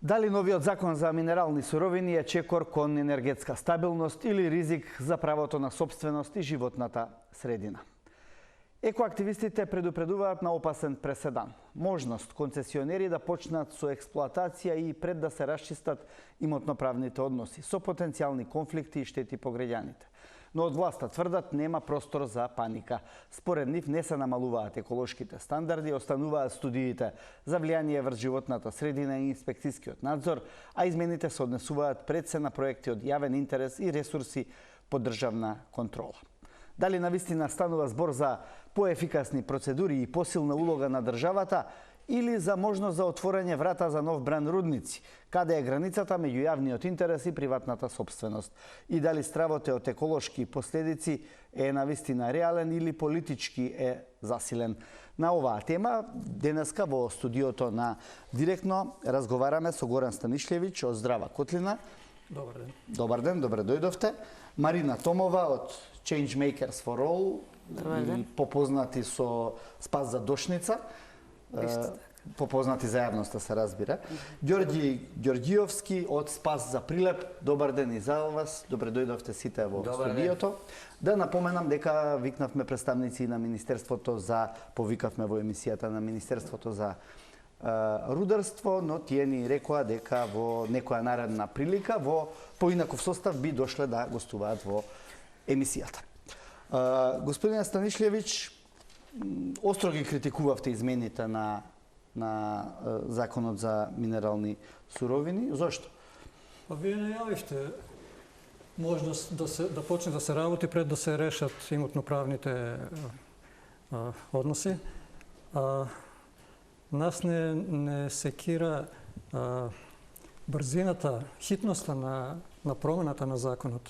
Дали новиот закон за минерални суровини е чекор кон енергетска стабилност или ризик за правото на собственост и животната средина? Екоактивистите предупредуваат на опасен преседан. Можност концесионери да почнат со експлоатација и пред да се расчистат имотноправните односи, со потенцијални конфликти и штети по граѓаните. Но од власта тврдат нема простор за паника. Според нив не се намалуваат еколошките стандарди, остануваат студиите за влијание врз животната средина и инспекцијскиот надзор, а измените се однесуваат пред се на проекти од јавен интерес и ресурси под државна контрола. Дали навистина станува збор за поефикасни процедури и посилна улога на државата или за можност за отворање врата за нов бран рудници, каде е границата меѓу јавниот интерес и приватната собственост? И дали стравот од еколошки последици е навистина реален или политички е засилен? На оваа тема денеска во студиото на Директно разговараме со Горан Станишлевиќ од Здрава Котлина. Добар ден. Добар ден, добре дојдовте. Марина Томова од Changemakers for All, попознати со Спас за Дошница, попознати за јавноста се разбира. Ѓорѓи Ѓорѓиовски од Спас за Прилеп. Добар ден и за вас. Добре дојдовте сите во студиото. Да напоменам дека викнавме представници на Министерството за, повикавме во емисијата на Министерството за рударство, но тие ни рекоа дека во некоја наредна прилика во поинаков состав би дошле да гостуваат во емисијата. Господин Станишлевиќ, остро ги критикувавте измените на законот за минерални суровини. Зошто? Вие најавивте можност да почне да се работи пред да се решат имотноправните односи. Нас не секира брзината, хитноста на промената на законот.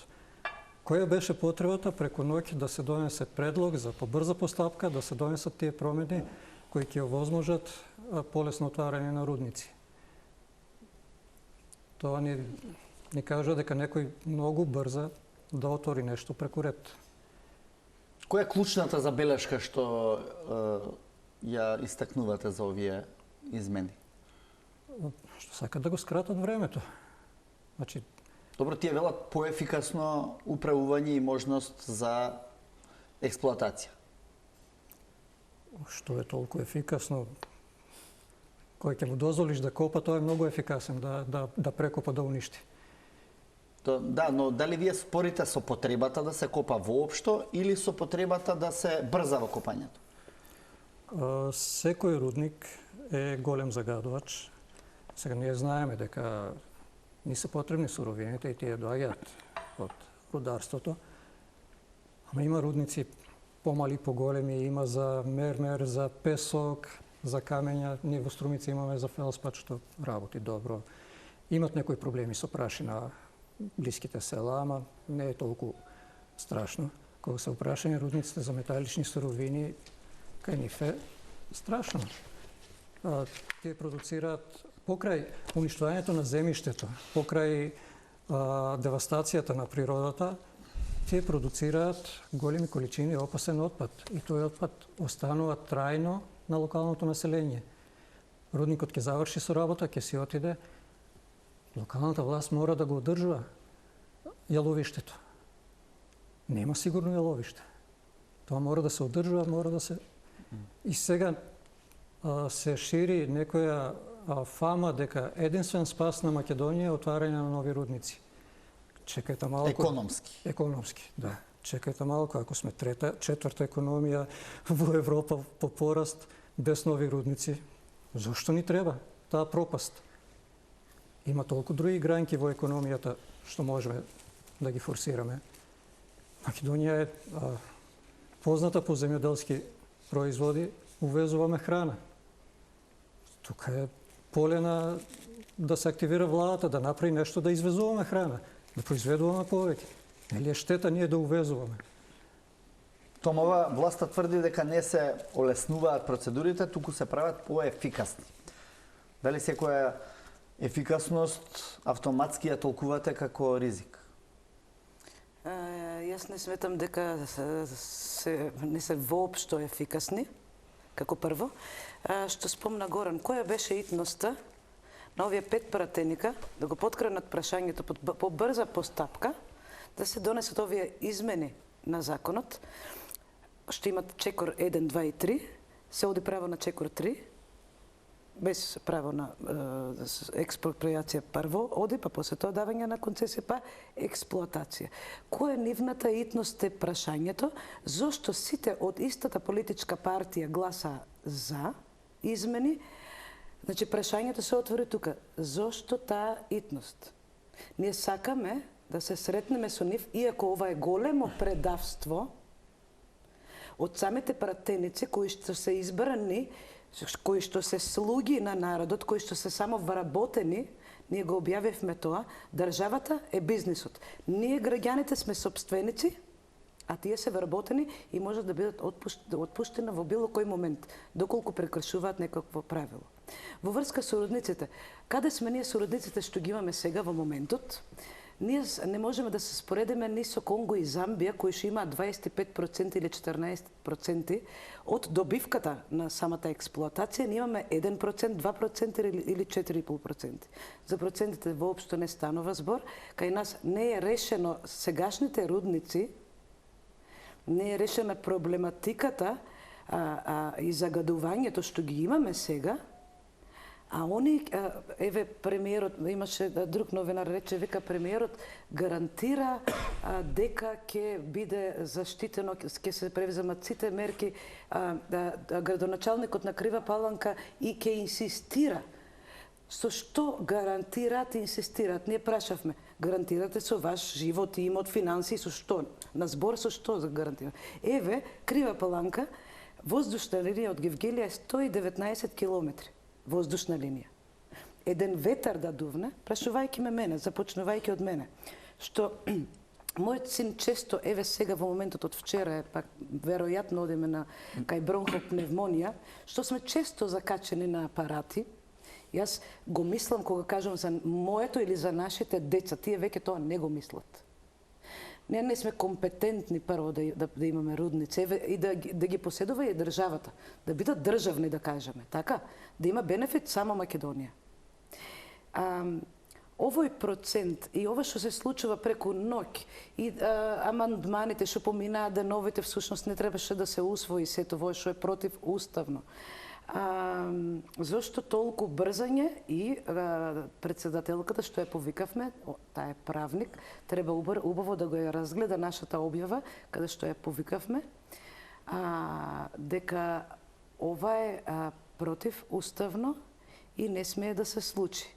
Која беше потребата преку ноќ да се донесе предлог за побрза постапка, да се донесат тие промени кои ќе овозможат полесно отварање на рудници? Тоа ни кажа дека некој многу брза да отвори нешто преку ред. Која е клучната забелешка што ја истакнувате за овие измени? Што сакат да го скратат времето. Значи, добро, тие велат поефикасно управување и можност за експлоатација. Што е толку ефикасно? Кој ќе му дозволиш да копа, тоа е многу ефикасен, да прекопа, да уништи. Да, но дали вие спорите со потребата да се копа воопшто или со потребата да се брза во копањето? Секој рудник е голем загадувач. Сега ние знаеме дека ни се потребни суровините и тие доаѓаат од рударството. Ама има рудници помали, поголеми, има за мермер, за песок, за камења. Ние во Струмица имаме за фелспат што работи добро. Имат некои проблеми со прашина блиските села, ама не е толку страшно. Кога се опрашање рудниците за металични суровини, кај нив е страшно. Тие продуцираат покрај уништувањето на земјиштето, покрај девастацијата на природата, тие продуцираат големи количини опасен отпад и тој отпад останува трајно на локалното население. Рудникот ќе заврши со работа, ќе си отиде, локалната власт мора да го одржува јаловиштето. Нема сигурно јаловиште. Тоа мора да се одржува, мора да се... И сега се шири некоја фама дека единствен спас на Македонија е отварање на нови рудници. Чекајте малку. Економски. Економски, да. Чекајте малку, ако сме четврта економија во Европа по пораст, без нови рудници, зошто ни треба таа пропаст? Има толку други гранки во економијата што можеме да ги форсираме. Македонија е позната по земјоделски производи, увезуваме храна. Тука е поле да се активира владата, да направи нешто да извезуваме храна, да произведуваме повеќе. Нели е штета ние да увезуваме? Томова, власта тврди дека не се олеснуваат процедурите, туку се прават поефикасни. Дали секоја ефикасност автоматски ја толкувате како ризик? Јас не сметам дека не се воопшто ефикасни, како прво. Што спомна Горан, која беше итноста на овие 5 пратеника да го поткренат прашањето по брза постапка, да се донесат овие измени на законот, што имат чекор 1, 2 и 3, се оди право на чекор 3, без право на експроприација прво оди, па после тоа давање на концесија, па експлоатација. Која е нивната итност е прашањето, зошто сите од истата политичка партија гласа за измени? Значи, прашањето се отвори тука. Зошто таа итност? Ние сакаме да се сретнеме со нив, иако ова е големо предавство од самите пратеници кои што се избрани, кои што се слуги на народот, кои што се само вработени, ние го објавивме тоа, државата е бизнисот. Ние граѓаните сме собственици, а тие се вработени и можат да бидат отпуштени во било кој момент, доколку прекршуваат некакво правило. Во врска со родниците, каде сме ние со родниците што ги имаме сега во моментот? Ние не можеме да се споредиме ни со Конго и Замбија, кои што имаат 25% или 14% од добивката на самата експлоатација. Ние имаме 1%, 2% или 4,5%. За процентите воопшто не станува збор. Кај нас не е решено сегашните рудници, не е решена проблематиката и загадувањето што ги имаме сега. А они, еве премиерот, имаше друг новинар рече, века премиерот гарантира дека ќе биде заштитено, ќе се превземат сите мерки, градоначалникот на Крива Паланка и ќе инсистира. Со што гарантираат и инсистираат? Ние прашавме, гарантирате со ваш живот и имот, финанси, со што? На збор со што за гарантира? Еве, Крива Паланка, воздушна линија од Гевгелија е 119 километри. Воздушна линија. Еден ветар да дувне, прашувајќи мене, започнувајќи од мене, што мојот син често, еве сега во моментот од вчера е, пак веројатно одиме на кај бронхопневмонија, што сме често закачени на апарати. Јас го мислам кога кажам за моето или за нашите деца, тие веќе тоа не го мислат. Ние не сме компетентни прво да имаме рудници и да ги поседува и државата, да бидат државни, да кажеме, така, да има бенефит само Македонија. Овој процент и ова што се случува преку ноќ и амандманите што поминаа деновите всушност не требаше да се усвои сето во што е противуставно. Зошто толку брзање и председателката што ја повикавме, таа е правник, треба убаво да го ја разгледа нашата објава, каде што ја повикавме, дека ова е противуставно и не смее да се случи.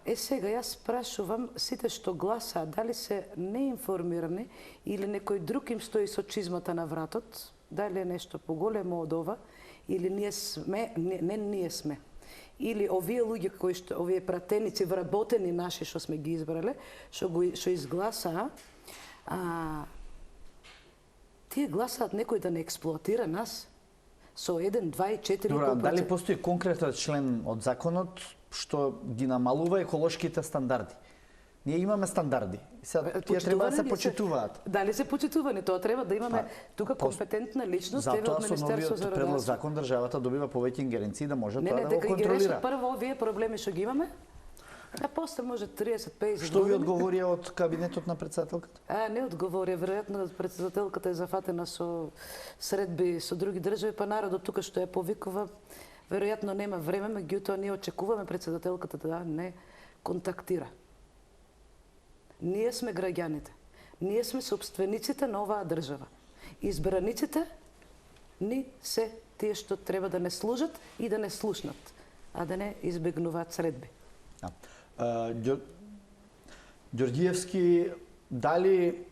Сега јас прашувам сите што гласаат, дали се неинформирани или некој друг им стои со чизмата на вратот, дали е нешто поголемо од ова, или ние сме, не ние сме. Или овие луѓе кои што, овие пратеници, вработени наши што сме ги избрале, што изгласаа, тие гласаат некој да не експлоатира нас со 1, 2 и 4%. Добра, дали постои конкретен член од законот што ги намалува еколошките стандарди? Ние имаме стандарди. Сега тие треба да се почитуваат. Дали се почитувани? Тоа треба да имаме тука компетентна личност, еве од Министерството за предлог закон државата добива повеќе ингеренции да може тоа да го дека контролира. Не, дека прво овие проблеми што ги имаме, а после може 30-50 Што ви одговорија од кабинетот на председателката? Не одговорија, веројатно председателката е зафатена со средби со други држави, па народот тука што ја повикува, веројатно нема време, меѓутоа ние очекуваме председателката да не контактира. Ние сме граѓаните. Ние сме собствениците на оваа држава. Избраниците ни се тие што треба да не служат и да не слушнат, а да не избегнуваат средби. Ѓорѓиевски, дали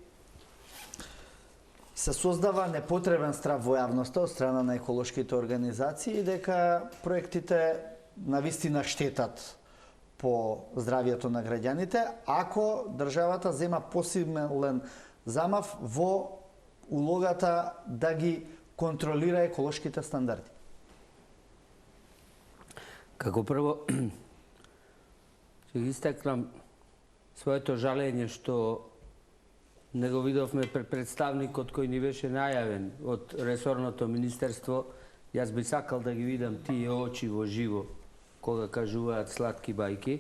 се создава непотребен страв во јавноста од страна на еколошките организации дека проектите навистина штетат по здравието на граѓаните, ако државата зема посилен замав во улогата да ги контролира еколошките стандарди? Како прво, ќе ги истакнам своето жалење што не го видовме представникот кој ни беше најавен од ресорното министерство. Јас би сакал да ги видам тие очи во живо кога кажуваат сладки бајки.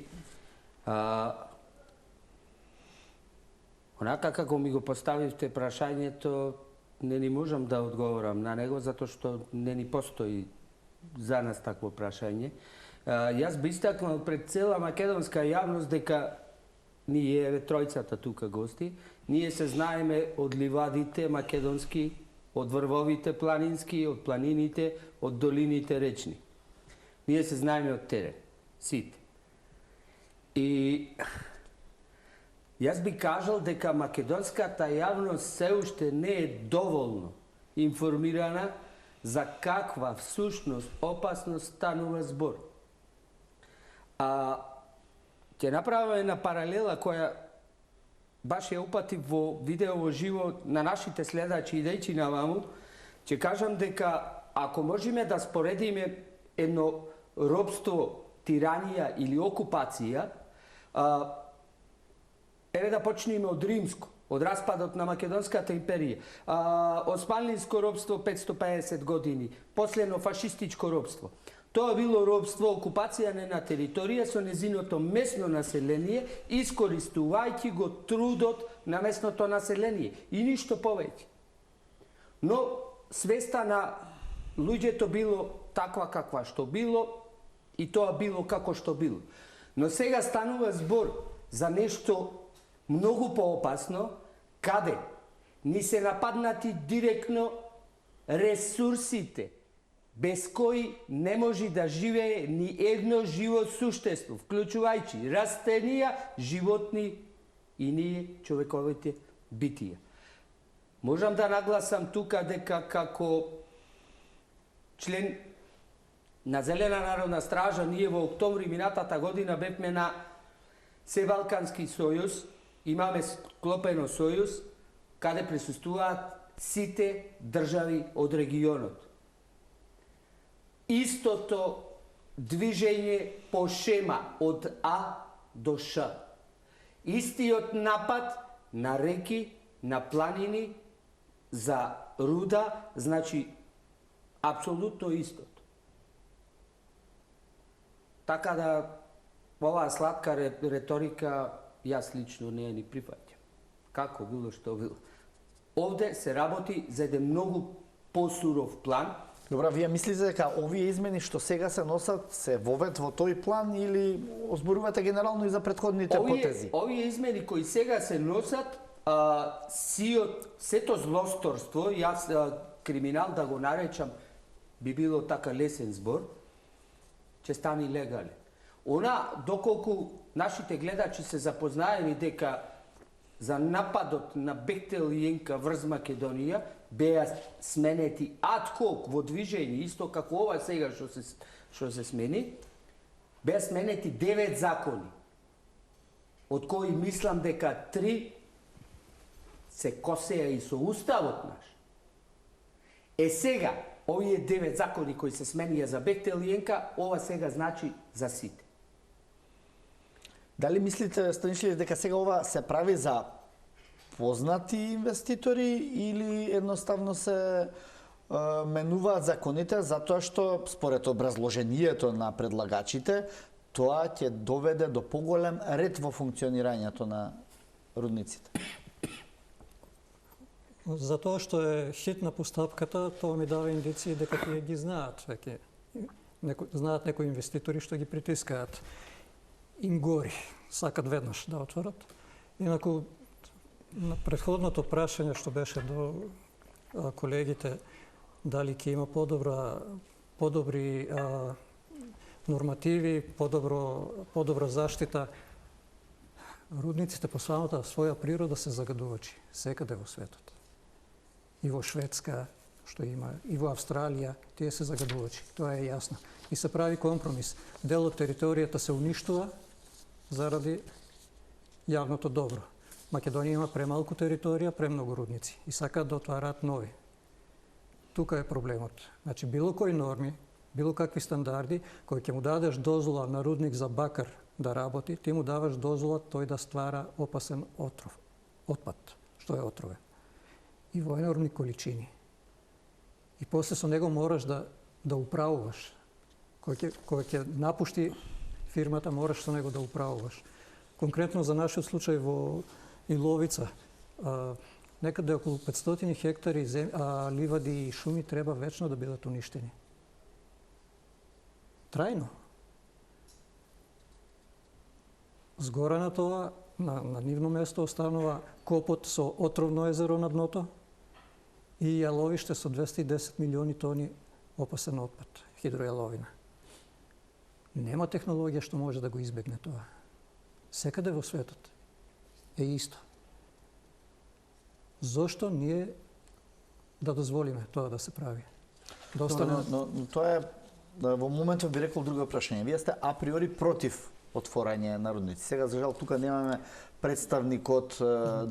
Онака како ми го поставивте прашањето, не ни можам да одговорам на него, затоа што не ни постои за нас такво прашање. Јас би истакнал пред цела македонска јавност дека ние, тројцата тука гости, ние се знаеме од ливадите македонски, од врвовите планински, од планините, од долините речни. Ние се знаеме од терен, сите. И јас би кажал дека македонската јавност се уште не е доволно информирана за каква всушност опасност станува збор. Ќе направиме една паралела која баш ја упатив во видео во живо на нашите следачи идејќи наваму, ќе кажам дека ако можеме да споредиме едно робство, тиранија или окупација, еве да почнеме од римско, од распадот на Македонската империја, османлиско робство 550 години, последно фашистичко робство. Тоа било робство, окупација на територија со незиното местно население, искористувајќи го трудот на местното население и ништо повеќе. Но свеста на луѓето било таква каква што било и тоа било како што било. Но сега станува збор за нешто многу поопасно, каде ни се нападнати директно ресурсите, без кои не може да живее ни едно живо суштество, вклучувајќи растенија, животни и ние, човековите битија. Можам да нагласам тука дека како член на Зелена народна стража, ние во октомври минатата година бевме на Севалкански сојуз, имаме склопено сојуз, каде присуствуваат сите држави од регионот. Истото движење по шема од А до Ш. Истиот напад на реки, на планини, за руда, значи апсолутно истото. Така да оваа сладка реторика јас лично не ја ни прифаќам. Како било што било. Овде се работи за еден многу посуров план. Добра, вие мислите дека овие измени што сега се носат се вовед во тој план или озборувате генерално и за претходните потези? Овие измени кои сега се носат, сето злосторство, јас криминал да го наречам, би било така лесен збор, ќе стане легален. Она, доколку нашите гледачи се запознаени дека за нападот на Бехтел и Јенка врз Македонија беа сменети ад-хок во движење, исто како ова сега што се смени, беа сменети 9 закони, од кои мислам дека 3 се косеа и со уставот наш. Сега, овие 9 закони кои се сменија за Бехтел и Јенка, ова сега значи за сите. Дали мислите, Станишлиев, дека сега ова се прави за познати инвеститори или едноставно се менуваат законите затоа што според образложението на предлагачите тоа ќе доведе до поголем ред во функционирањето на рудниците? Затоа што е хитна постапката, тоа ми дава индиција дека тие ги знаат веќе. Знаат некои инвеститори што ги притискаат. Им гори, сакат веднаш да отворат. Инаку, на претходното прашање што беше до колегите, дали ќе има подобри нормативи, подобра заштита, рудниците по самата своја природа се загадувачи секаде во светот. И во Шведска, што има, и во Австралија, тие се загадувачи, тоа е јасно. И се прави компромис. Дел од територијата се уништува заради јавното добро. Македонија има премалку територија, премногу рудници и сакаат да отвараат нови. Тука е проблемот. Значи, било кои норми, било какви стандарди, кои ќе му дадеш дозвола на рудник за бакар да работи, ти му даваш дозвола тој да ствара опасен отпад, што е отровен. И во енормни количини. И после со него мораш да управуваш. кој ќе напушти фирмата, мораш со него да управуваш. Конкретно за нашиот случај во Иловица, некаде околу 500 хектари ливади и шуми треба вечно да бидат уништени. Трајно. Згора на тоа, на нивно место останува копот со отровно езеро на дното и јаловиште со 210 милиони тони опасен отпад, хидројаловина. Нема технологија што може да го избегне тоа. Секаде во светот е исто. Зошто ние да дозволиме тоа да се прави? Да остане... Но тоа е, во моментот би рекол друго прашање. Вие сте априори против отворање на рудници. Сега, за жал, тука немаме представник од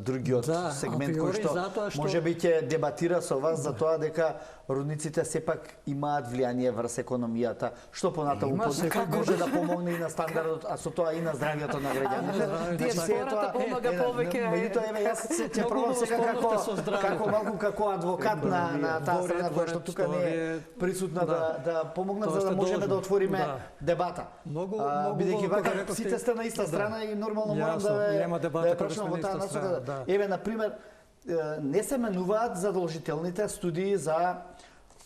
другиот сегмент кој што можеби ќе дебатира со вас за тоа дека рудниците сепак имаат влијание врз економијата, што понатаму може да помогне и на стандардот, а со тоа и на здравјето на граѓаните. Диаспората помага повеќе. Меѓутоа, еве, јас ќе пробам сега како малку како адвокат на таа страна која што тука не е присутна да помогнат за да можеме да отвориме дебата. Бидејќи вака сите сте на иста страна и нормално морам да ја прашам во таа насока. Еве, на пример, не се менуваат задолжителните студии за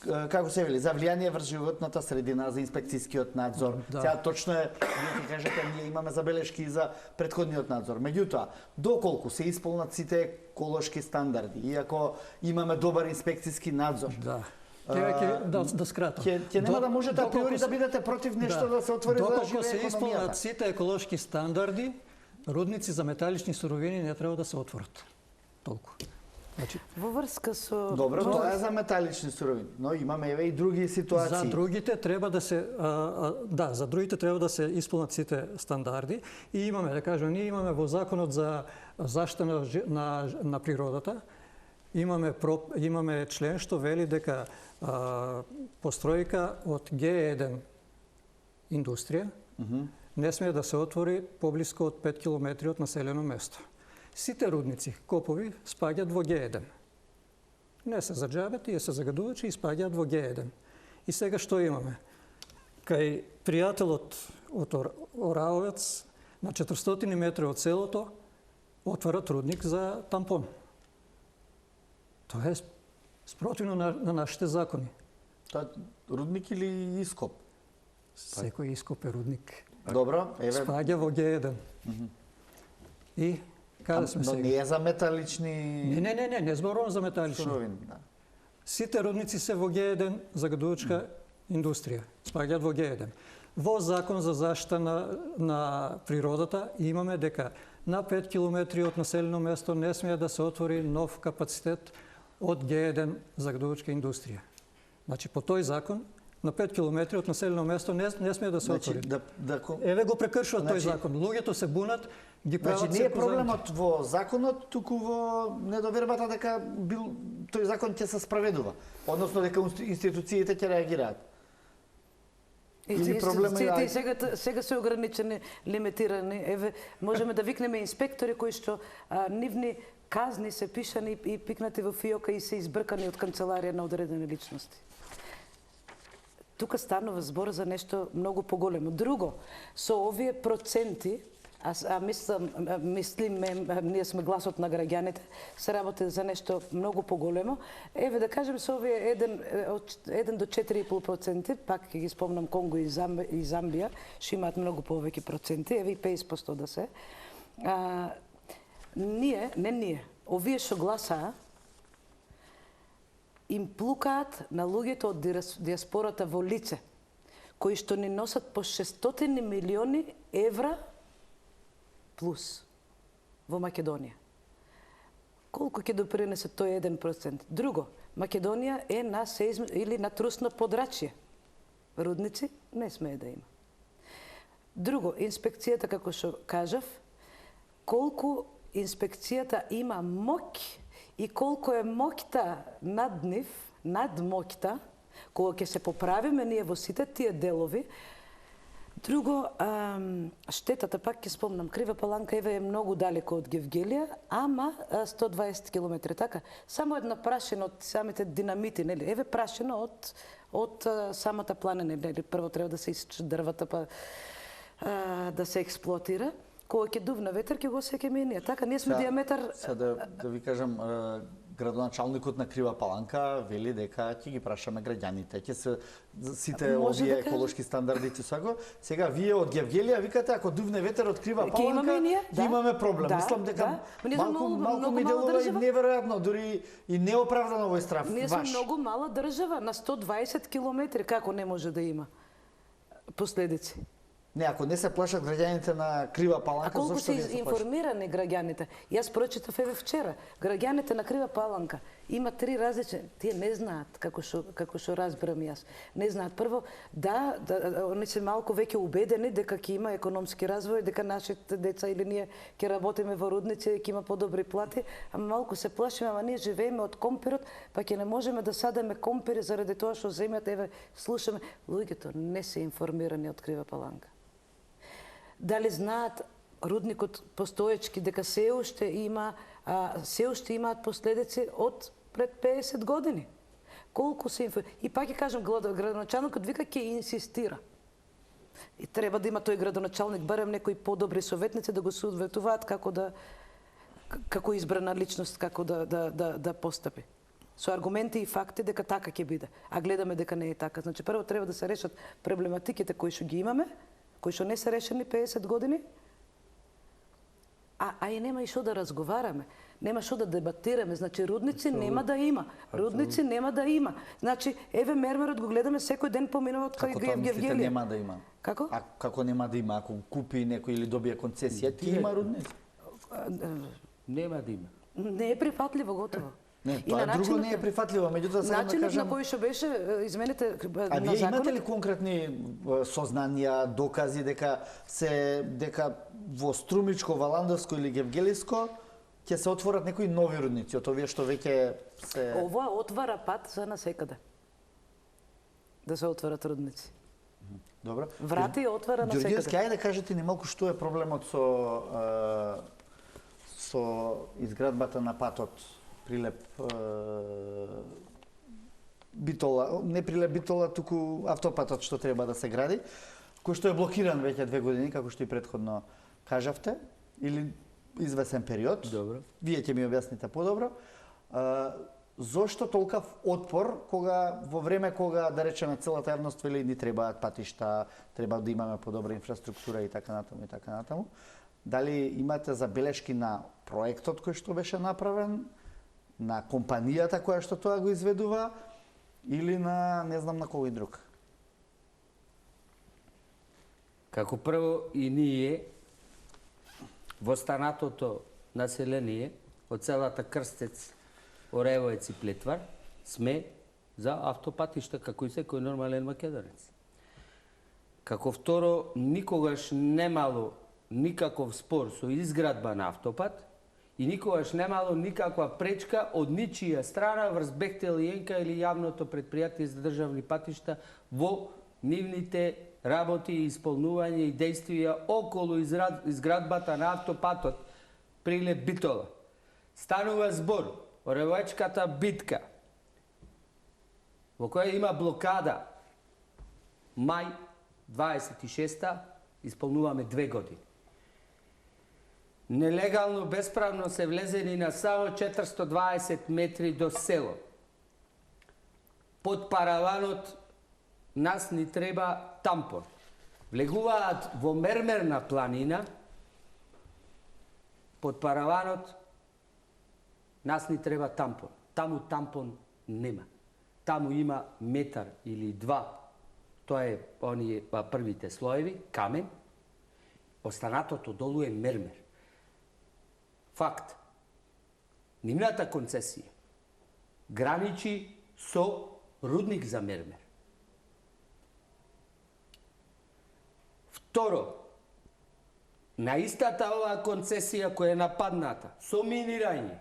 како се вели, за влијание врз животната средина, за инспекцијскиот надзор. Сега точно е, вие ќе кажете, ние имаме забелешки за претходниот надзор. Меѓутоа, доколку се исполнат сите еколошки стандарди, иако имаме добар инспекцијски надзор, да скратам. Ќе нема да можете априори да бидете против нешто да се отвори за живе економијата. Доколку се исполнат сите еколошки стандарди, рудници за металични суровини не треба да се отворат. Толку. Значи, во врска со... Добро, тоа е за металични суровини, но имаме еве и други ситуации. За другите треба да се за другите треба да се исполнат сите стандарди и имаме, да кажем, ние имаме во законот за заштита на природата, имаме член што вели дека постројка од Г1 индустрија не смее да се отвори поблиско од 5 километри од населено место. Сите рудници, копови, спаѓаат во Г1. Не се за џабе, тие се загадувачи и спаѓаат во Г1. И сега што имаме? Кај пријателот од Ораовец, на 400 метри од селото, отварат рудник за тампон. Тоа е спротивно на нашите закони. Тоа рудник или ископ? Секој ископ е рудник. Добро, еве. Спаѓа во Г1. И каде сме сега? Но не е за металични... Не зборувам за металични. Суровини, Сите рудници се во Г1 загадувачка индустрија. Спаѓаат во Г1. Во закон за заштита на природата имаме дека на 5 километри од населено место не смее да се отвори нов капацитет од Г1 загадувачка индустрија. Значи, по тој закон, на 5 километри од населено место не смее да се отвори. Еве го прекршува тој закон. Луѓето се бунат, ги прават Значи, не е проблемот во законот, туку во недовербата дека тој закон ќе се спроведува, односно дека институциите ќе реагираат. Институциите сега се ограничени, лимитирани. Еве, можеме да викнеме инспектори кои што нивни казни се пишани и пикнати во фиока и се избркани од канцеларија на одредени личности. Тука станува збор за нешто многу поголемо. Друго, со овие проценти, ние сме гласот на граѓаните, се работи за нешто многу поголемо. Еве да кажем со овие 1 до 4,5%, пак ќе ги спомнам Конго и Замбија, што имаат многу повеќе проценти, еве и 50% да се. Овие што гласаа, им плукаат на луѓето од диаспората во лице, кои што ни носат по 600 милиони евра плюс во Македонија. Колку ќе допринесе тој 1%? Друго, Македонија е на трусно подрачје. Рудници не смее да има. Друго, инспекцијата, како што кажав, колку инспекцијата има моќ и колку е моќта над нив, над моќта, кога ќе се поправиме ние во сите тие делови, Друго, штетата, пак ќе спомнам, Крива Паланка еве е многу далеко од Гевгелија, ама 120 км, така? Само една прашина од самите динамити, нели? Еве прашина од самата планина, нели? Прво треба да се исечат дрвата, па да се експлоатира. Кога ќе дувне ветер, ќе го сеќеме и ние. Така, ние сме диаметар... Сега да ви кажам, градоначалникот на Крива Паланка вели дека ќе ги прашаме граѓаните, ќе се сите овие еколошки стандарди ќе сако. Сега вие од Гевгелија викате ако дувне ветер од Крива Паланка, ќе имаме проблем. Мислам дека малку ми делува и неверојатно, дури и неоправдано овој страф. Ние сме многу мала држава, на 120 км, како не може да има последици? Не, ако не се плашат граѓаните на Крива Паланка, а колку зошто не се се информирани граѓаните? Јас прочитав еве вчера, граѓаните на Крива Паланка има 3 различни, тие не знаат како што разберам јас. Не знаат прво они се малку веќе убедени дека ќе има економски развој, дека нашите деца или ние ќе работиме во рудници, ќе има подобри плати, ама малку се плашиме, ама ние живееме од компирот, па ќе не можеме да садеме компири заради тоа што земјата, еве слушаме, луѓето не се информирани од Крива Паланка. Дали знаат рудникот постоечки дека се уште имаат последици од пред 50 години. Колку се и пак ќе кажам, градоначалникот вика ќе инсистира. И треба да има тој градоначалник барем некои подобри советници да го советуваат како избрана личност како да постапи. Со аргументи и факти дека така ќе биде. А гледаме дека не е така. Значи прво треба да се решат проблематиките кои што ги имаме, кои што не се решени 50 години, а и нема и што да разговараме, нема што да дебатираме. Значи рудници нема да има. Рудници нема да има. Значи еве мермерот го гледаме секој ден поминува од кај Гевгелија. Како тоа нема да има? Како? А како нема да има? Ако купи некој или добие концесија, ќе има рудници? Нема да има. Не е прифатливо, готово. Не, тоа друго не е прифатливо, меѓутоа сега да кажам... Начинот на кој што беше измените на законот... А вие имате ли конкретни сознанија, докази дека во Струмичко, Валандовско или Гевгелиско ќе се отворат некои нови рудници од овие што веќе се... Ова отвара пат за насекаде. Да се отворат рудници. Добро. Врати отвара насекаде. Ѓорѓевски, ајде да кажете ни малку што е проблемот со изградбата на патот Прилеп Битола, не Прилеп Битола, туку автопатот што треба да се гради, кој што е блокиран веќе 2 години, како што и претходно кажавте, или извесен период. Добро. Вие ќе ми објасните подобро. Зошто толкав отпор во време кога, да речеме, целата јавност вели ни требаат патишта, треба да имаме подобра инфраструктура и така натаму. Дали имате забелешки на проектот кој што беше направен, на компанијата која што тоа го изведува или на не знам на кој друг? Како прво и ние во станатото население од целата Крстец, Оревоец и Плетвар сме за автопатишта како и секој нормален македонец. Како второ, никогаш немало никаков спор со изградба на автопат и никогаш немало никаква пречка од ничија страна врз Бехтел и Енка или јавното предпријатие за државни патишта во нивните работи и исполнување и действија околу изградбата на автопатот Прилеп Битола. Станува збор Оревоечката битка, во која има блокада мај 26-та, исполнуваме 2 години. Нелегално, бесправно се влезени на само 420 метри до село. Под параванот нас ни треба тампон. Влегуваат во мермерна планина, под параванот нас ни треба тампон. Таму тампон нема. Таму има метар или 2. Тоа е оние првите слоеви, камен. Останатото долу е мермер. Факт. Нивната концесија граничи со рудник за мермер. Второ, на истата оваа концесија која е нападната, со минирање,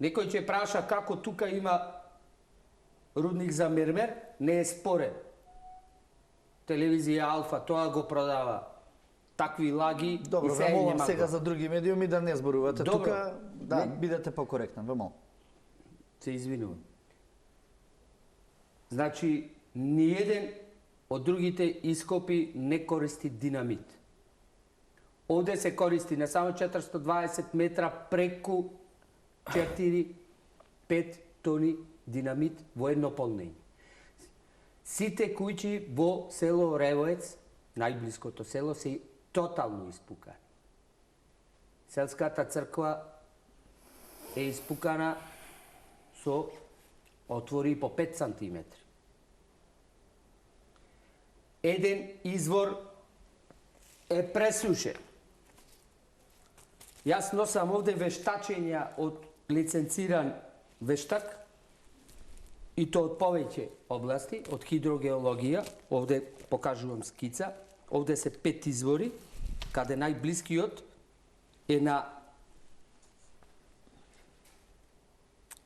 некој ќе праша како тука има рудник за мермер, не е спорен. телевизија Алфа, тоа го продава. Такви лаги Добро, и ве молам нема сега го. за други медиуми да не зборувате Добро. тука, да, Не. бидете покоректен, ве молам. Се извинувам. Значи, ниеден од другите ископи не користи динамит. Овде се користи на само 420 метра преку 4-5 тони динамит во едно полнење. Сите куќи во село Ревоец, најблиското село, се тотално испукани. Селската црква е испукана со отвори по 5 сантиметри. Еден извор е пресушен. Јас носам овде вештачења од лиценциран вештак, и то од повеќе области, од хидрогеологија. Овде покажувам скица. Овде се 5 извори, каде најблискиот е на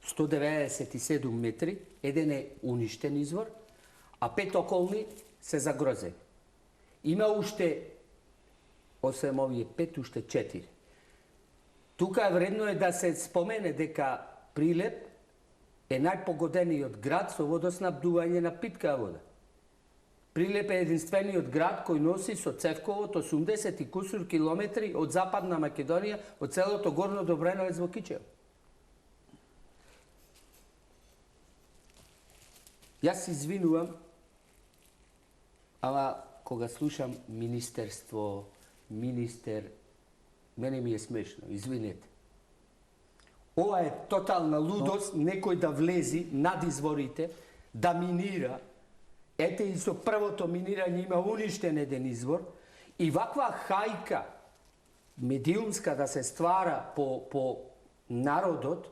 197 метри, еден е уништен извор, а 5 околни се загрозени. Има уште, освен овие 5, уште 4. Тука вредно е да се спомене дека Прилеп е најпогодениот град со водоснабдување на питка вода. Прилеп е единствениот град кој носи со Цевковот 80 и кусур километри од Западна Македонија, од целото Горно Добреновец во Кичево. Јас се извинувам, ама кога слушам министерство, министер, мене ми е смешно, извинете. Ова е тотална лудост, некој да влези над изворите, да минира. Ете и со првото минирање има уништен еден извор и ваква хајка медиумска да се ствара по народот,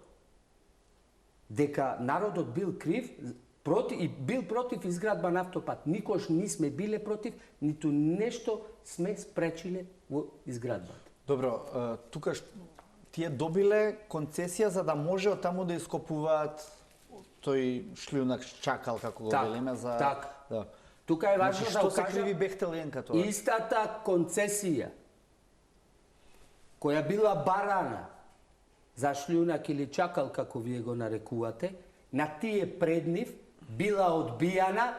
дека народот бил крив и бил против изградба на автопат. Никош не сме биле против, ниту нешто сме спречиле во изградбата. Добро, тука тие добиле концесија за да може од таму да ископуваат тој шлјунак чакал, како го велиме, за... Так. Да. Тука е важно Значи, да што го се кажам, криви Бехтел и Енка тоа? истата концесија која била барана за шлјунак или чакал, како вие го нарекувате, на тие пред нив била одбијана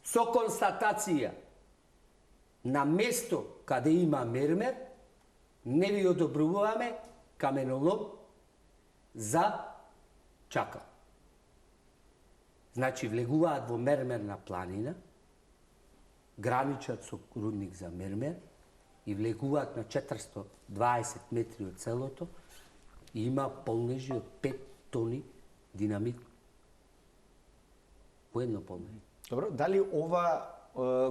со констатација на место каде има мермер, не ви одобруваме каменолом за чакал. Значи, влегуваат во мермерна планина, граничат со рудник за мермер и влегуваат на 420 метри од селото и има полнежи од 5 тони динамит во едно полнење. Добро, дали ова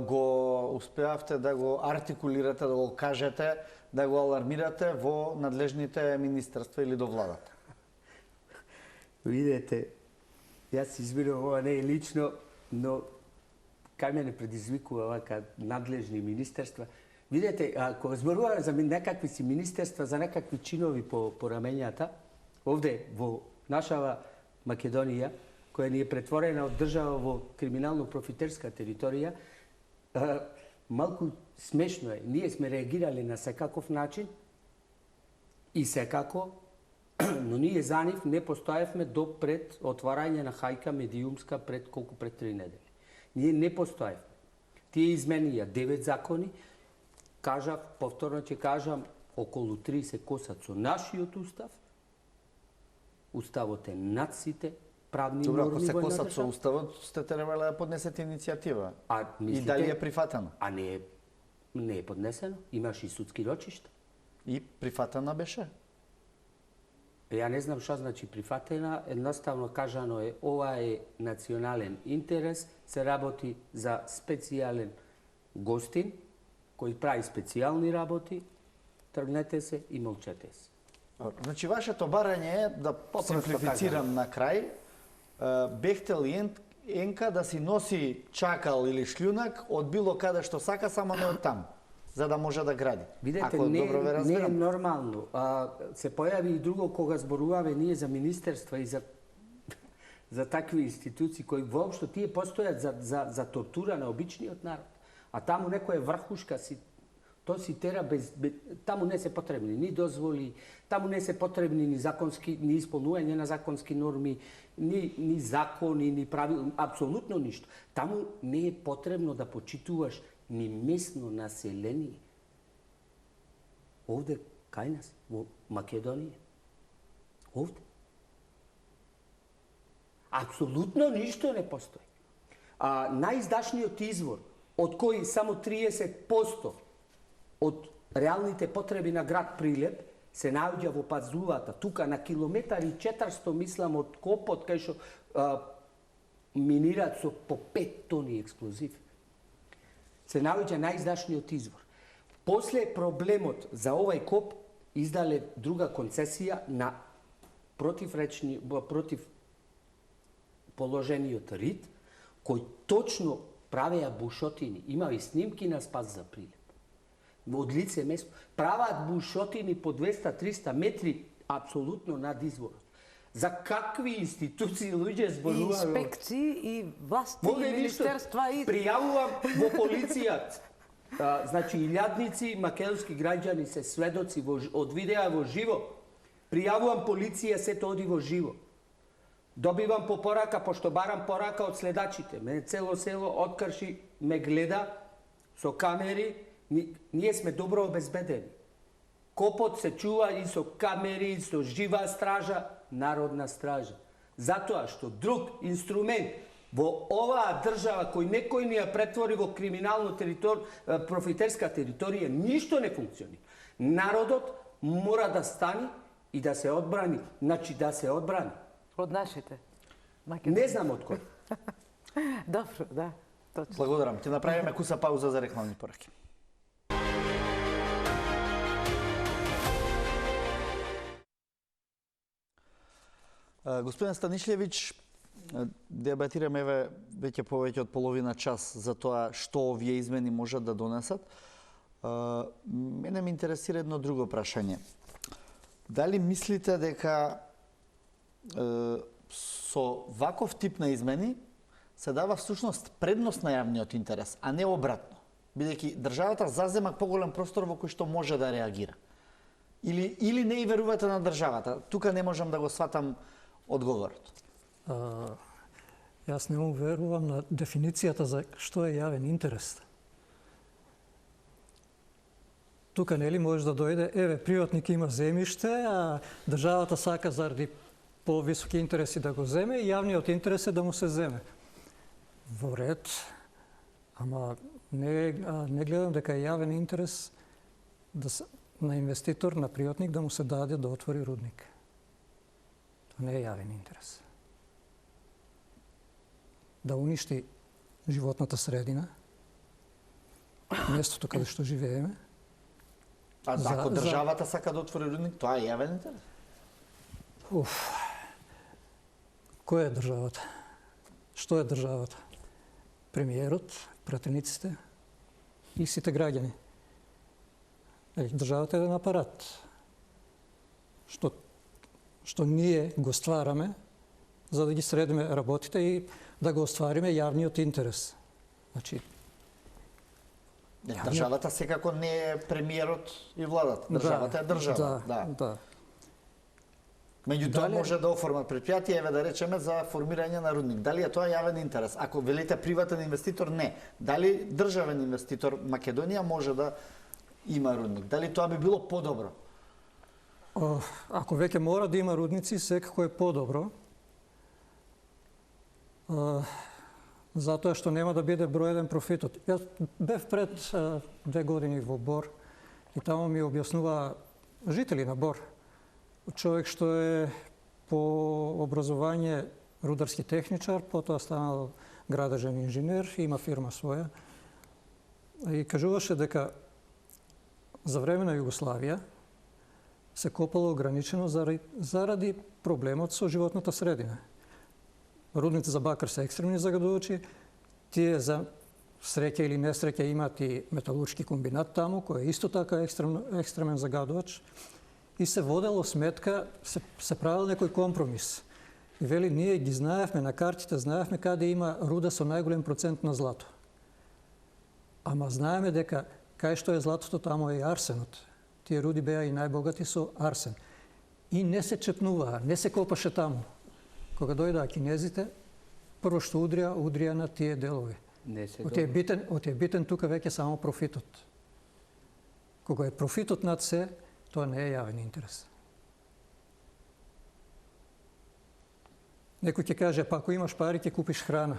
го успеавте да го артикулирате, да го кажете, да го алармирате во надлежните министерства или до владата? Видете, јас се извинувам, ова не е лично, но кај мене предизвикува вака надлежни министерства. Видете, кога зборуваме за некакви си министерства, за некакви чинови по рамењата, овде во нашава Македонија, која ни е претворена од држава во криминално-профитерска територија, малку смешно е. Ние сме реагирали на секаков начин и секако, но ние за нив не постоевме до пред отварање на хајка медиумска пред 3 недели. Ние не постоевме. Тие изменија 9 закони, кажав, повторно ќе кажам, околу 30 косат со нашиот устав. Уставот е над сите правни Добро, ако норми се во една косат со држава. уставот, сте требале да поднесете иницијатива. И мислите, дали е прифатено? А не е поднесено. Имаш и судски рочишта. И прифатена беше? Ја не знам што значи прифатена, едноставно кажано е, ова е национален интерес, се работи за специјален гостин, кој прави специјални работи, тргнете се и молчете се. Значи, вашето барање е, да симплифицирам на крај, Бехтел и Енка да си носи чакал или шлјунак од било каде што сака, само не од таму, за да може да гради. Видете, Ако добро ве не е разбирам. нормално. Се појави и друго кога зборуваме ние за министерства и за за такви институции кои воопшто тие постојат за тортура на обичниот народ. А таму некоја врхушка то си тера таму не се потребни ни дозволи, таму не се потребни ни законски, ни исполнување на законски норми, ни закони, ни правила, апсолутно ништо. Таму не е потребно да почитуваш ни местно население. Овде, кај нас, во Македонија. Овде. Апсолутно ништо не постои. Најиздашниот извор, од кој само 30% од реалните потреби на град Прилеп се наоѓа во Пазлувата, тука на километар и 400, мислам, од копот, кај што минираат со по 5 тони експлозив. Се наоѓа најиздашниот извор. После проблемот за овај коп издале друга концесија на против положениот рид, кој точно правеа бушотини. Има и снимки на Спас за Прилеп. Од лице место. Праваат бушотини по 200-300 метри апсолутно над изворот. За какви институции луѓе зборуваат? Инспекции и власти, и министерства. Пријавувам во полицијата. Значи, илјадници македонски граѓани се сведоци од видеа во живо. Пријавувам полиција, сето оди во живо. Добивам по порака, пошто барам порака од следачите. Мене цело село открши ме гледа со камери. Ние сме добро обезбедени. Копот се чува и со камери, и со жива стража, народна стража. Затоа што друг инструмент во оваа држава кој некој ни ја претвори во криминално профитерска територија, ништо не функционира. Народот мора да стани и да се одбрани. Значи да се одбрани. Од нашите? Не знам од кој. Добро, да. Точно. Благодарам. Ќе направиме куса пауза за рекламни пораки. Господин Станишлевич, дебатираме веќе повеќе од половина час за тоа што овие измени можат да донесат. Мене ме интересира едно друго прашање. Дали мислите дека со ваков тип на измени се дава всушност предност на јавниот интерес, а не обратно, бидејќи државата зазема поголем простор во кој што може да реагира? Или не и верувате на државата? Тука не можам да го сватам одговорот. Јас не верувам на дефиницијата за што е јавен интерес. Тука нели може да дојде, еве, приватник има земјиште, а државата сака заради повисоки интереси да го земе и јавниот интерес е да му се земе. Во ред, ама не гледам дека е јавен интерес на инвеститор, на приватник да му се даде да отвори рудник. Тоа не е јавен интерес. Да уништи животната средина, местото каде што живееме. Ако државата сака да отвори рудник, тоа е јавен интерес? Која е државата? Што е државата? Премиерот, пратениците и сите граѓани. Државата е еден апарат. Што ние го ствараме за да ги средиме работите и да го оствариме јавниот интерес. Значи, државата секако не е премиерот и владата. Државата е држава. Да. Меѓутоа може да оформат предпријатие, еве да речеме, за формирање на рудник. Дали е тоа јавен интерес? Ако велите приватен инвеститор, не. Дали државен инвеститор Македонија може да има рудник? Дали тоа би било подобро? Ако веќе мора да има рудници, секако е подобро. Затоа што нема да биде броједен профитот. Јас бев пред 2 години во Бор и таму ми објаснува жители на Бор. Човек што е по образование рударски техничар, потоа станал градежен инженер, има фирма своја. И кажуваше дека за време на Југославија се копало ограничено заради проблемот со животната средина. Рудните за бакар се екстремни загадувачи, тие за среќа или несреќа имаат и металуршки комбинат таму, кој е исто така екстремен загадувач. И се водело сметка, се правил некој компромис. И вели, ние ги знаевме на картите, знаевме каде има руда со најголем процент на злато. Ама знаеме дека кај што е златото, тамо е и арсенот. Тие руди беа и најбогати со арсен. И не се чепнуваа, не се копаше таму. Кога дојдаа кинезите, прво што удрија на тие делови. Оти е битен тука веќе само профитот. Кога е профитот над се, тоа не е јавен интерес. Некој ќе каже, па ако имаш пари, ќе купиш храна.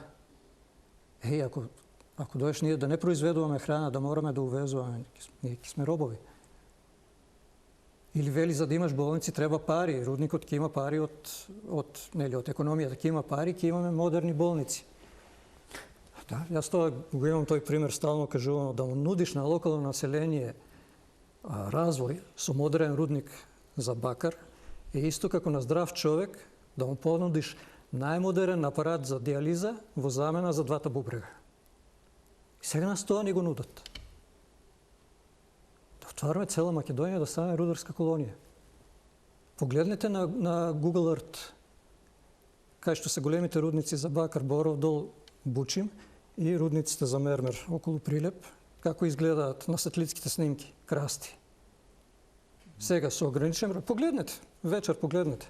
Ако доеш ние да не произведуваме храна, да мораме да увезуваме, ние ќе сме робови. Или вели, за да имаш болници треба пари. Рудникот ќе има пари од економијата, ќе има пари, ќе имаме модерни болници. Да, јас тоа го имам тој пример стално кажувам, да му нудиш на локално население развој со модерен рудник за бакар е исто како на здрав човек да му понудиш најмодерен апарат за диализа во замена за двата бубрега. И сега нас тоа не го нудат. Да отвараме цела Македонија да стане рударска колонија. Погледнете на Google Earth, кај што се големите рудници за бакар, Боров дол, Бучим и рудниците за мермер околу Прилеп, како изгледаат на сателитските снимки, красти. Сега со ограничен, погледнете, вечер погледнете.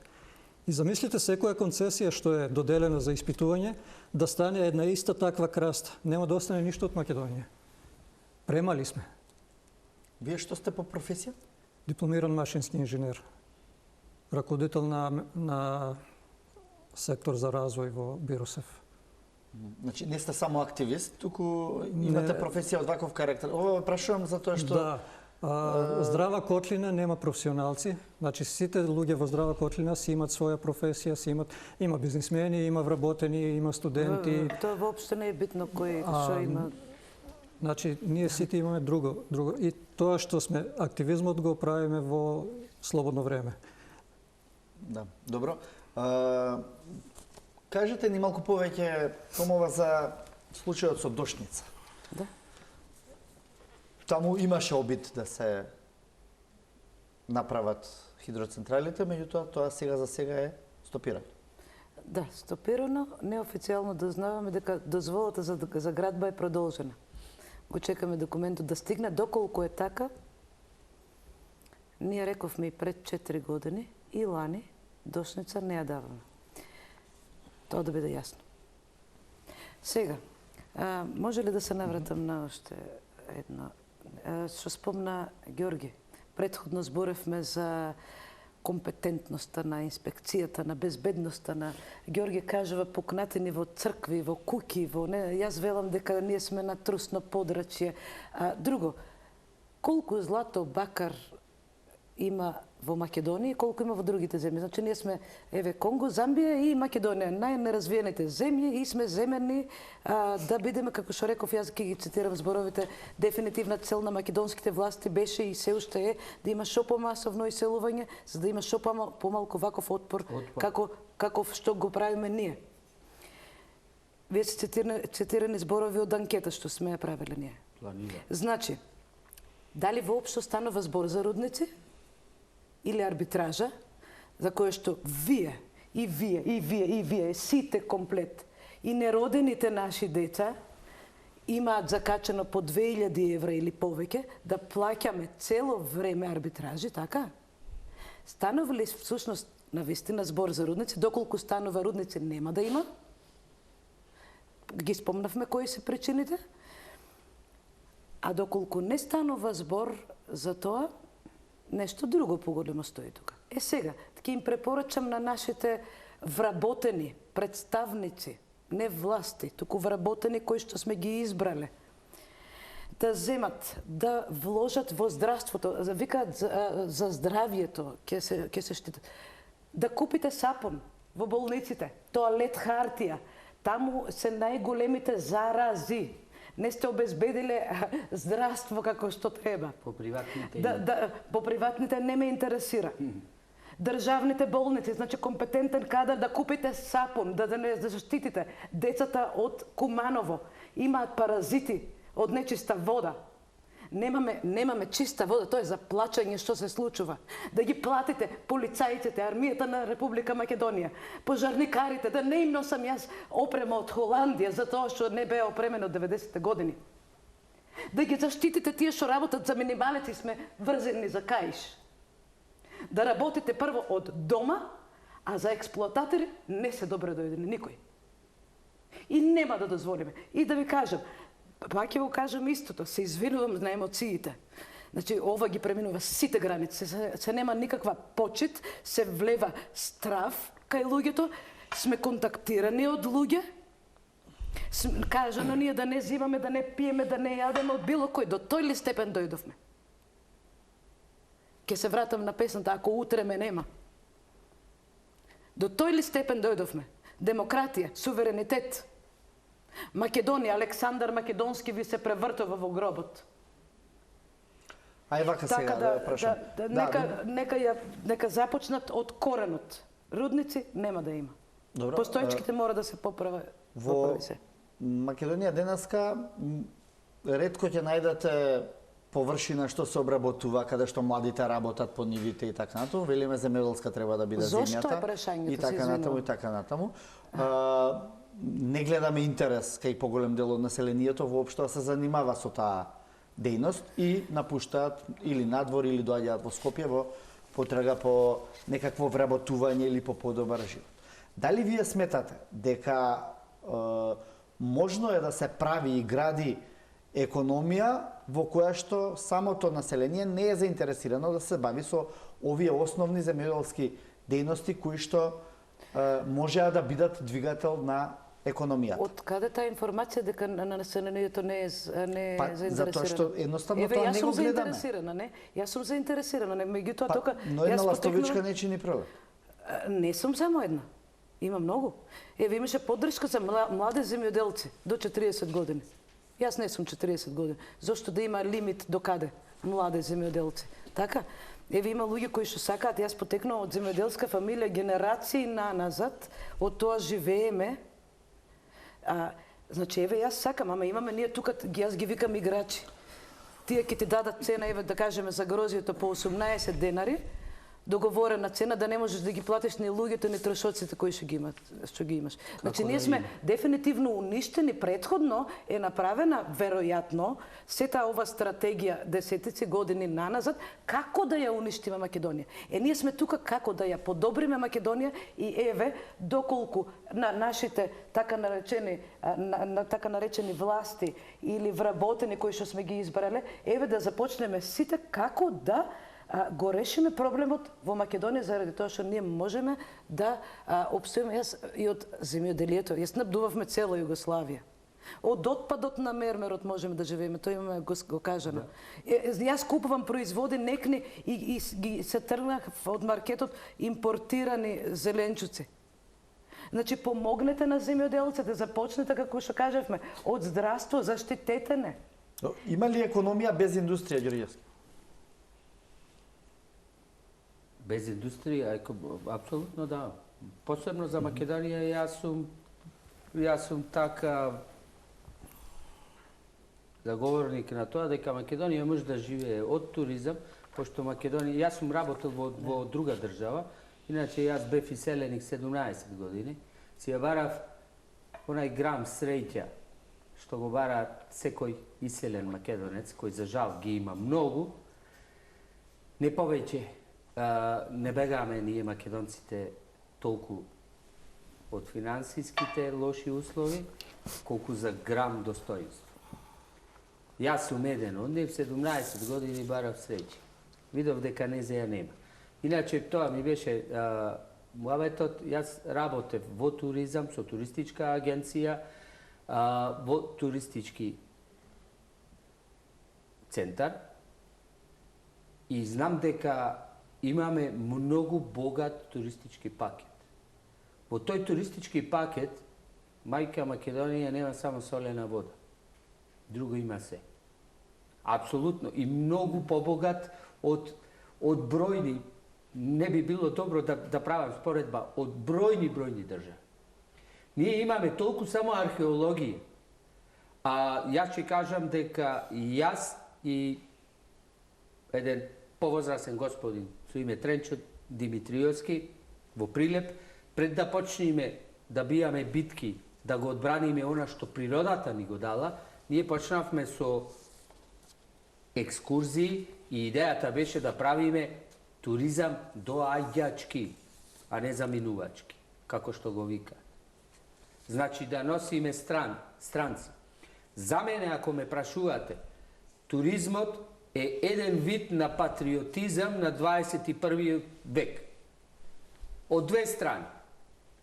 И замислите секоја концесија што е доделена за испитување, да стане една иста таква краста. Нема да остане ништо од Македонија. Премали сме. Вие што сте по професија? Дипломиран машински инженер. Раководител на сектор за развој во Биросев. Значи, не сте само активист, туку имате професија од ваков карактер. Ова прашувам за тоа што... Да. Здрава котлина нема професионалци. Значи, сите луѓе во здрава котлина си имат своја професија, има бизнисмени, има вработени, има студенти. Тоа воопшто не е битно кој што има. Значи, ние сите имаме друго. И тоа што сме активизмот го правиме во слободно време. Да, добро. Кажете ни малку повеќе, Томова, за случајот со Дошница. Да. Таму имаше обид да се направат хидроцентралите, меѓутоа тоа сега за сега е стопирано. Да, стопирано. Неофицијално дознаваме дека дозволата за градба е продолжена. Го чекаме документот да стигне. Доколку е така, ние рековме и пред 4 години и лани Дошница не ја даваме. Тоа да биде јасно. Сега, може ли да се навратам на уште едно? Што спомна Ѓорги. Претходно зборевме за компетентноста на инспекцијата, на безбедноста на... Ѓорги кажува пукнатини во цркви, во куки, Јас велам дека ние сме на трусно подрачје. Друго, колку злато бакар има во Македонија и колку има во другите земји. Значи, ние сме, Конго, Замбија и Македонија, најнеразвиените земји и сме земени да бидеме, како што реков, јас ќе ги цитирам зборовите, дефинитивна цел на македонските власти беше и се уште е да има шо помасовно иселување, за да има шо помалку ваков отпор, каков што го правиме ние. Вие се цитирани зборови од анкета што сме ја правиле ние. Значи, дали воопшто станува збор за рудници? Или арбитража, за која што вие, сите комплет, и неродените наши деца имаат закачено по 2000 евра или повеќе, да плаќаме цело време арбитражи, така? Станува ли всушност навистина збор за рудници, доколку станува рудници нема да има? Ги спомнавме кои се причините? А доколку не станува збор за тоа, нешто друго поголемо стои тука. Сега, ќе им препорачам на нашите вработени представници, не власти, туку вработени кои што сме ги избрале, да земат, да вложат во здравството, викаат за здравието, ќе се штитат. Да купите сапун во болниците, тоалет хартија, таму се најголемите зарази. Не сте обезбедиле здравство како што треба. По приватните по приватните не ме интересира. Државните болници, значи компетентен кадар да купите сапун, да не заштитите децата од Куманово. Имаат паразити од нечиста вода. Немаме чиста вода, тоа е за плачање што се случува. Да ги платите полицајците, армијата на Република Македонија, пожарникарите, да не им носам јас опрема од Холандија за тоа што не беа опремени од 90-те години. Да ги заштитите тие што работат за минималеци, сме врзени за каиш. Да работите прво од дома, а за експлоататори не се добре дојдени никој. И нема да дозволиме. И да ви кажам, пак ќе го кажам истото, се извинувам на емоциите. Значи, ова ги преминува сите граници, се нема никаква почит, се влева страв кај луѓето, сме контактирани од луѓе, кажано ние да не зимаме, да не пиеме, да не јадеме од било кој, до тој ли степен дојдовме? Ке се вратам на песната, ако утре ме нема. До тој ли степен дојдовме? Демократија, суверенитет. Македонија, Александар Македонски ви се превртува во гробот. Ај вака сега да прашам. Нека започнат од коренот. Рудници нема да има. Добро. Постоечките мора да се поправи се. Македонија денеска ретко ќе најдете површина што се обработува, каде што младите работат по нивите и така натаму. Велиме земјоделска треба да биде земјата. Зошто е прашањето, и така натаму, и така натаму. Не гледаме интерес кај поголем дел од населението воопшто да се занимава со таа дејност и напуштаат или надвор или доаѓаат во Скопје во потрага по некакво вработување или по подобар живот. Дали вие сметате дека можно е да се прави и гради економија во која што самото население не е заинтересирано да се бави со овие основни земјоделски дејности кои што можеа да бидат двигател на економијата? Од каде таа информација дека на населението не е заинтересирано? Затоа што едноставно тоа не го гледаме. Јас сум заинтересирана, меѓутоа тока но една ластовичка не чини пролет. Не сум само една. Има многу. Имаше поддршка за млади земјоделци до 40 години. Јас не сум 40 години. Зошто да има лимит до каде? Млади земјоделци. Така? Има луѓе кои што сакаат, јас потекнувам од земјоделска фамилија генерации назад, од тоа живееме. Значи, јас сакам, ама имаме ние тука, јас ги викам играчи. Тие ќе ти дадат цена, да кажеме, за грозието по 18 денари, договорена цена, да не можеш да ги платиш ни луѓето, ни трошоците кои што ги имаш. Значи, ние сме дефинитивно уништени. Претходно е направена, веројатно, сета ова стратегија десетици години наназад, како да ја уништиме Македонија. Ние сме тука како да ја подобриме Македонија и доколку на нашите така наречени власти или вработени кои што сме ги избрале, да започнеме сите како да го решиме проблемот во Македонија заради тоа што ние можеме да опстоиме. Јас и од земјоделието, јас набдувавме цела Југославија. Од отпадот на мермерот можеме да живееме, тоа имаме го кажано. Јас купувам производи некни и се тргнах од маркетот импортирани зеленчуци. Значи, помогнете на земјоделците, започнете, како што кажавме, од здравство, заштитете не. Има ли економија без индустрија, Ѓорѓевски? Без индустрија, апсолутно да. Посебно за Македонија, јас сум така заговорник на тоа дека Македонија може да живее од туризам, пошто Македонија, јас сум работел во друга држава, иначе јас бев иселеник 17 години, си ја барав онај грам среќа што го бара секој иселен македонец, кој за жал ги има многу, не повеќе. Не бегаме ние македонците толку од финансиските лоши услови, колку за грам достоинство. Јас сум еден од нив, 17 години барав среќи. Видов дека незе ја нема. Иначе тоа ми беше муабетот, јас работев во туризам, со туристичка агенција, во туристички центар и знам дека имаме многу богат туристички пакет. Во тој туристички пакет, мајка Македонија нема само солена вода. Друго има се. Апсолутно. И многу побогат од бројни, не би било добро да правам споредба, од бројни држави. Ние имаме толку само археологија. Јас ќе кажам дека јас и еден повозрасен господин со име Тренчо Димитриевски во Прилеп, пред да почнеме да бијаме битки, да го одбраниме она што природата ни го дала, ние почнавме со екскурзии и идејата беше да правиме туризам доаѓачки, а не заминувачки, како што го вика. Значи да носиме странци. За мене, ако ме прашувате, туризмот е еден вид на патриотизам на 21. век. Од две страни.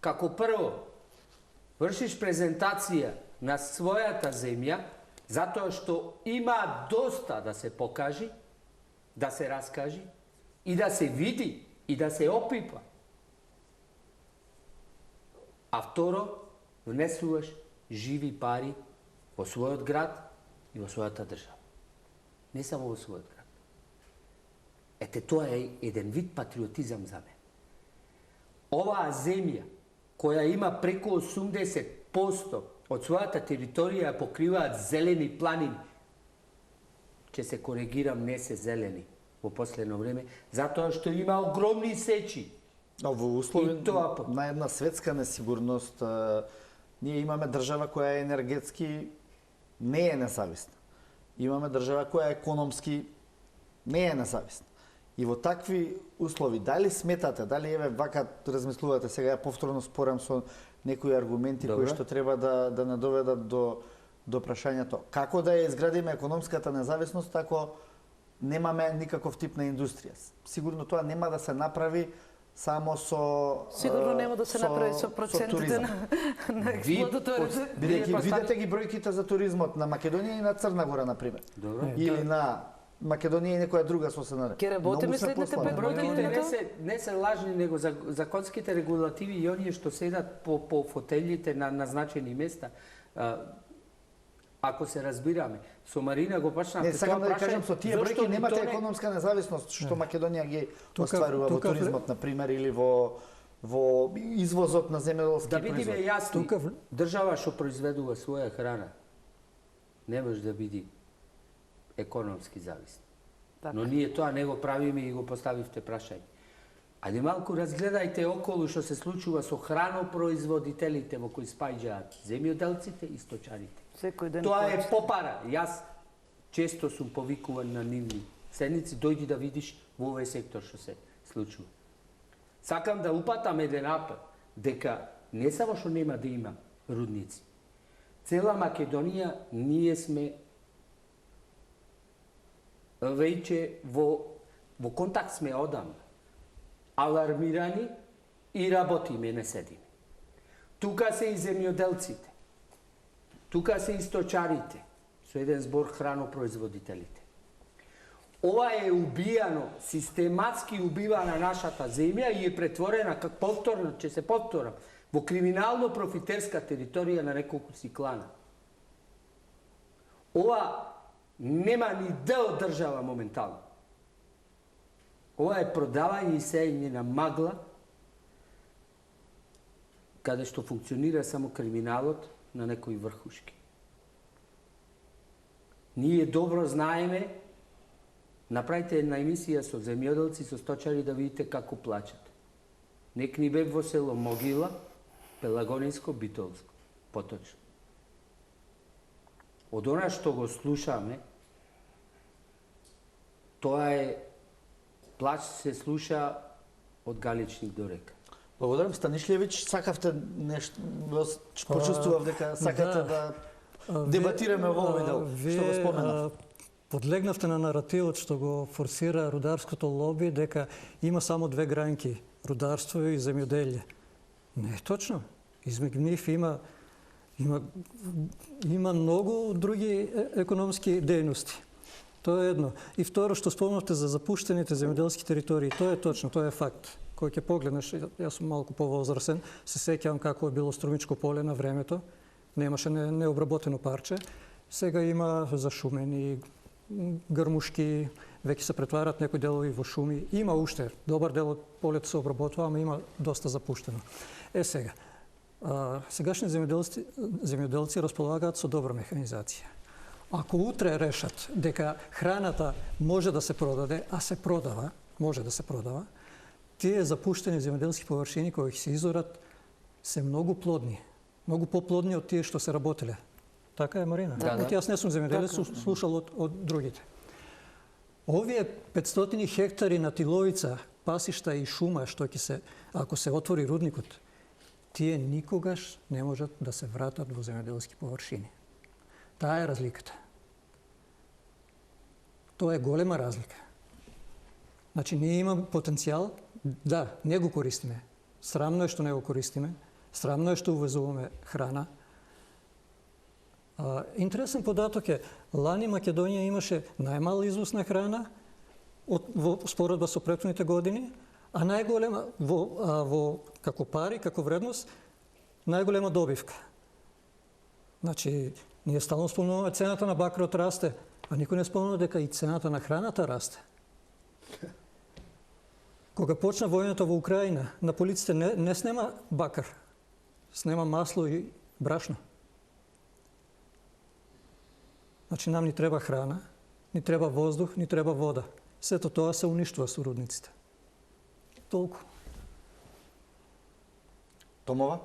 Како прво, вршиш презентација на својата земја, затоа што има доста да се покажи, да се раскажи, и да се види, и да се опипа. А второ, внесуваш живи пари во својот град и во својата држава. Не само во својот град. Ете, тоа е еден вид патриотизам за мен. Оваа земја, која има преку 80% од својата територија покриваат зелени планини, ќе се коригирам, не се зелени во последно време, затоа што има огромни сечи. Во услови на една светска несигурност, ние имаме држава која енергетски не е независна. Имаме држава која економски не е независна. И во такви услови, дали сметате, дали еве вака размислувате, сега ја повторно спорам со некои аргументи кои што треба да не доведат до прашањето како да ја изградиме економската независност ако немаме никаков тип на индустрија. Сигурно тоа нема да се направи само со Сигурно нема да се направи со процентите на експлоататорите. Бидејќи видете ги бројките за туризмот на Македонија и на Црна Гора, например. Или на Македонија и некоја друга соседна. Ке работиме следните 5 години. Не се лажни, него законските регулативи и оние што седат по фотелите на назначени места. Ако се разбираме, со Марина го почнавте тоа сакам да кажам, со тие бројки немате економска независност што Македонија ги остварува во туризмот, например, или во извозот на земјоделски производ. Да бидеме јасни, држава што произведува своја храна не може да биде економски зависна. Но ние тоа не го правиме и го поставивте прашање. Ајде малку разгледајте околу што се случува со хранопроизводителите во кои спаѓаат земјоделците и сточарите. Тоа е попара. Јас често сум повикуван на нивни седници, дојди да видиш во овој сектор што се случува. Сакам да упатам еден апел, дека не само што нема да има рудници. Цела Македонија ние сме веќе во контакт сме одамна. Алармирани и работиме, не седиме. Тука се и земјоделците. Тука се и сточарите, со еден збор хранопроизводителите. Ова е убијано, систематски убивана нашата земја и е претворена, как повторно, ќе се повторам, во криминално-профитерска територија на неколку си клана. Ова нема ни дел држава моментално. Ова е продавање и сеење на магла, каде што функционира само криминалот на некои врхушки. Ние добро знаеме, направите една емисија со земјоделци, со сточари да видите како плачат. Нек ни бе во село Могила, Пелагониско, Битолско, поточно. Од она што го слушаме, тоа е плач се слуша од Галичник до река. Благодарам, Станишлевич, сакавте нешто, почувствував дека сакате да дебатираме во овој дел, што го споменав. Подлегнавте на наративот што го форсира рударското лоби дека има само две гранки, рударство и земјоделие. Не е точно. Измеѓу нив има многу други економски дејности. Тоа е едно. И второ, што спомнавте за запуштените земјоделски територии, тоа е точно, тоа е факт. Кој ќе погледнеш, јас сум малку повозрасен, се сеќавам како е било Струмичко поле на времето, немаше необработено парче, сега има зашумени грмушки, веќе се претварат некои делови во шуми. Има уште, добар дел од полето се обработува, ама има доста запуштено. Сега, сегашни земјоделци располагаат со добра механизација. Ако утре решат дека храната може да се продаде, а се продава, може да се продава, тие запуштени земјоделски површини кои ќе се изорат се многу плодни. Многу поплодни од тие што се работеле. Така е, Марина? Да, да. Јас не сум земјоделец, слушал од другите. Овие 500 хектари на тиловица, пасишта и шума што ќе се, ако се отвори рудникот, тие никогаш не можат да се вратат во земјоделски површини. Таа е разликата. Тоа е голема разлика. Значи, ние имаме потенцијал, да, не го користиме. Срамно е што не го користиме, срамно е што увезуваме храна. Интересен податок е, лани Македонија имаше најмал износ на храна во споредба со претходните години, а најголема во како пари, како вредност, најголема добивка. Значи, ние стално спомнуваме цената на бакрот расте, а никој не спомнува дека и цената на храната расте. Кога почна војната во Украина, на полиците не снема бакар, снема масло и брашно. Значи, нам ни треба храна, ни треба воздух, ни треба вода. Сето тоа се уништува со рудниците. Толку. Томова?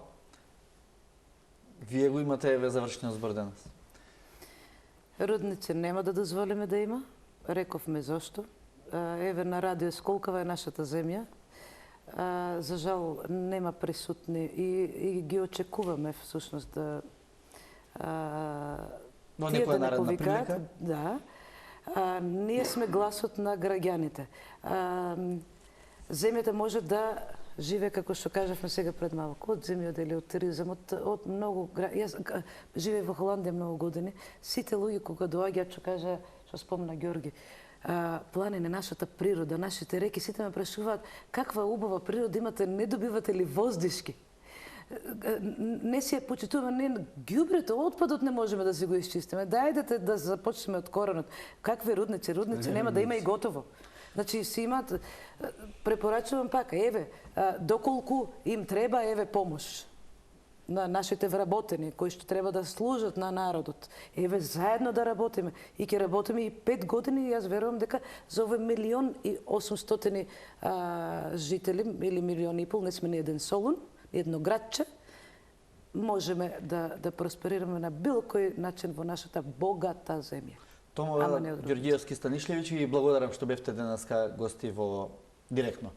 Вие го имате еве завршниот збор денес. Рудници нема да дозволиме да има. Рековме зошто. Еве на радио сколкава е нашата земја. За жал нема присутни и ги очекуваме всушност да Во некоја наредна прилика? Да. Ние сме гласот на граѓаните. Земјата може да живее, како што кажавме сега пред малку, од земјоделие, од туризам, од многу... Јас живеев во Холандија многу години. Сите луѓе кога доаѓаат, што кажа, што спомна Ѓорги, планине, нашата природа, нашите реки, сите ме прашуваат каква убава природа имате, не добивате ли воздишки? Не си ја почитуваме, не ѓубрето, отпадот не можеме да си го исчистиме. Дајдете да започнеме од коренот. Какви рудници? Рудници нема да има и готово. Значи, си имаат, препорачувам пак, еве, доколку им треба, еве, помош на нашите вработени, кои што треба да служат на народот. Еве, заедно да работиме. И ќе работиме и 5 години, јас верувам дека за ове 1.800.000 жители, или 1.500.000, не сме ни еден Солун, едно градче, можеме да просперираме на било кој начин во нашата богата земја. Томова Ѓорѓиевски Станишлевиќ, и благодарам што бевте денеска гости во Директно.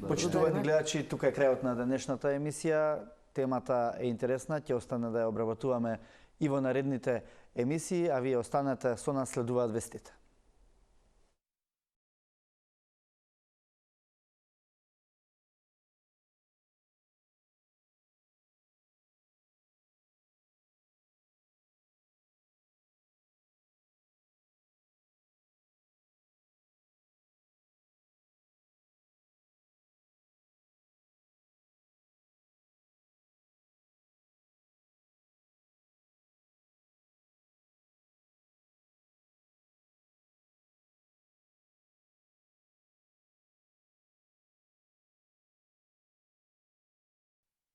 Почитувани гледачи, тука е крајот на денешната емисија. Темата е интересна, ќе остане да ја обработуваме и во наредните емисии, а вие останете со нас, следуваат вестите.